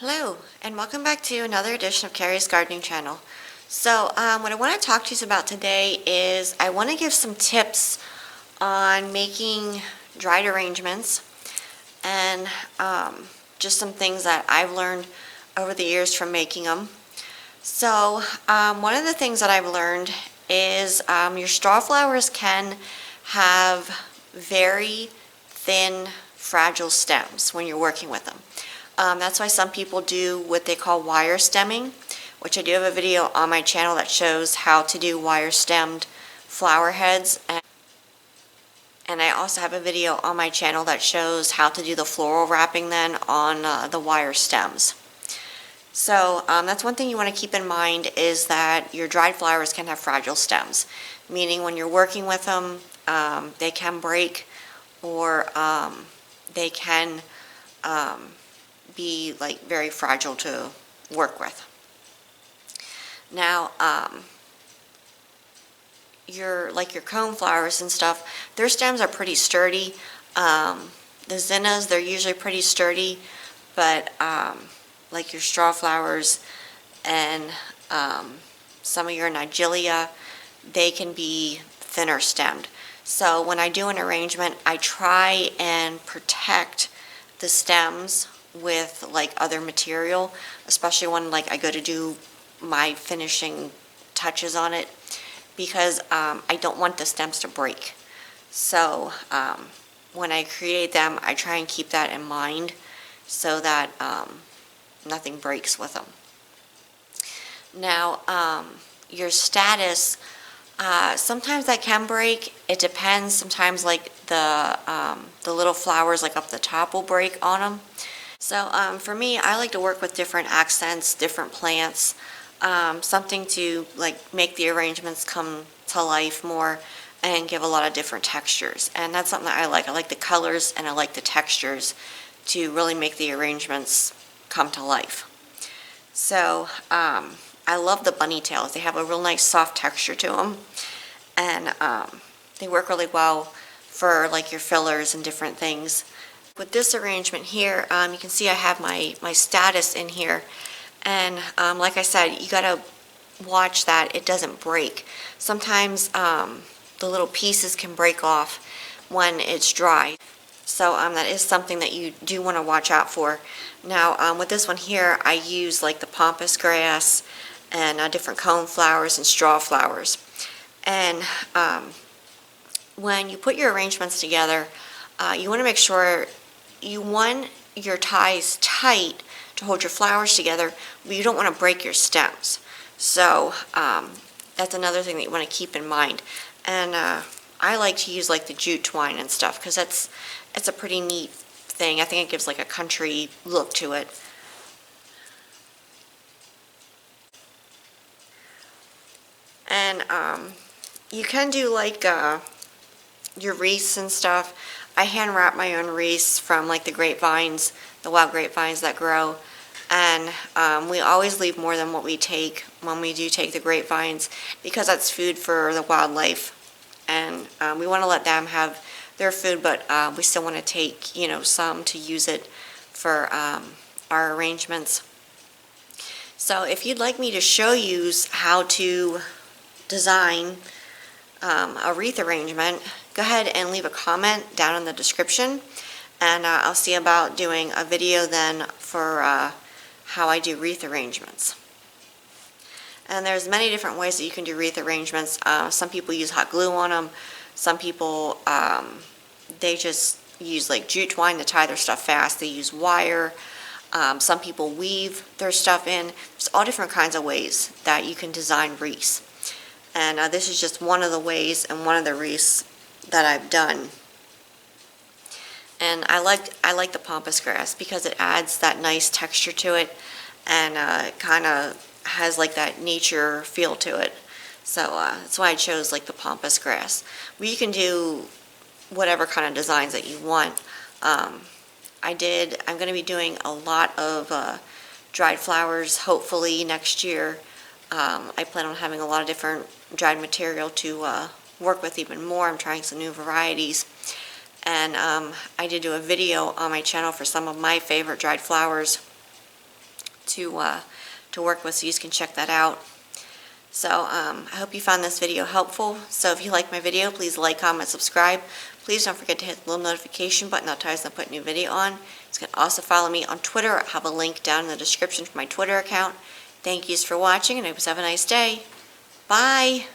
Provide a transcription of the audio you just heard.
Hello, and welcome back to another edition of Carrie's Gardening Channel. So, what I want to talk to you about today is I want to give some tips on making dried arrangements and just some things that I've learned over the years from making them. So, one of the things that I've learned is your straw flowers can have very thin, fragile stems when you're working with them. That's why some people do what they call wire stemming, which I do have a video on my channel that shows how to do wire stemmed flower heads. And I also have a video on my channel that shows how to do the floral wrapping then on the wire stems. So that's one thing you want to keep in mind, is that your dried flowers can have fragile stems, meaning when you're working with them, they can break, or they can be like very fragile to work with. Now, your cone flowers and stuff, their stems are pretty sturdy. The zinnias, they're usually pretty sturdy, but like your straw flowers and some of your Nigelia, they can be thinner stemmed. So when I do an arrangement, I try and protect the stems with like other material, especially when like I go to do my finishing touches on it, because I don't want the stems to break. So when I create them, I try and keep that in mind so that nothing breaks with them. Now, your status, sometimes that can break. It depends. Sometimes like the little flowers like up the top will break on them. So for me, I like to work with different accents, different plants, something to like make the arrangements come to life more and give a lot of different textures. And that's something that I like. I like the colors and I like the textures to really make the arrangements come to life. So I love the bunny tails. They have a real nice soft texture to them, and they work really well for like your fillers and different things. With this arrangement here, you can see I have my status in here, and like I said, you gotta watch that it doesn't break. Sometimes the little pieces can break off when it's dry, so that is something that you do want to watch out for. Now with this one here, I use like the pampas grass and different cone flowers and straw flowers. And when you put your arrangements together, you want to make sure you want your ties tight to hold your flowers together, but you don't want to break your stems. So that's another thing that you want to keep in mind. And I like to use like the jute twine and stuff, because it's a pretty neat thing. I think it gives like a country look to it. And you can do like your wreaths and stuff. I hand wrap my own wreaths from like the grapevines, the wild grapevines that grow. And we always leave more than what we take when we do take the grapevines, because that's food for the wildlife. And we want to let them have their food, but we still want to take, you know, some to use it for our arrangements. So if you'd like me to show you how to design a wreath arrangement, go ahead and leave a comment down in the description, and I'll see about doing a video then for how I do wreath arrangements. And there's many different ways that you can do wreath arrangements. Some people use hot glue on them. Some people, they just use like jute twine to tie their stuff fast. They use wire. Some people weave their stuff in. There's all different kinds of ways that you can design wreaths. And this is just one of the ways and one of the wreaths that I've done. And I like the pampas grass because it adds that nice texture to it, and it kind of has like that nature feel to it. So that's why I chose like the pampas grass. But you can do whatever kind of designs that you want. I'm going to be doing a lot of dried flowers hopefully next year. I plan on having a lot of different dried material to work with even more. I'm trying some new varieties. And I did do a video on my channel for some of my favorite dried flowers. to work with, so you can check that out. So I hope you found this video helpful. So if you like my video, please like, comment, subscribe. Please don't forget to hit the little notification button. I'll tell you when I put a new video on. You can also follow me on Twitter. I have a link down in the description for my Twitter account. Thank yous for watching, and I hope you have a nice day. Bye.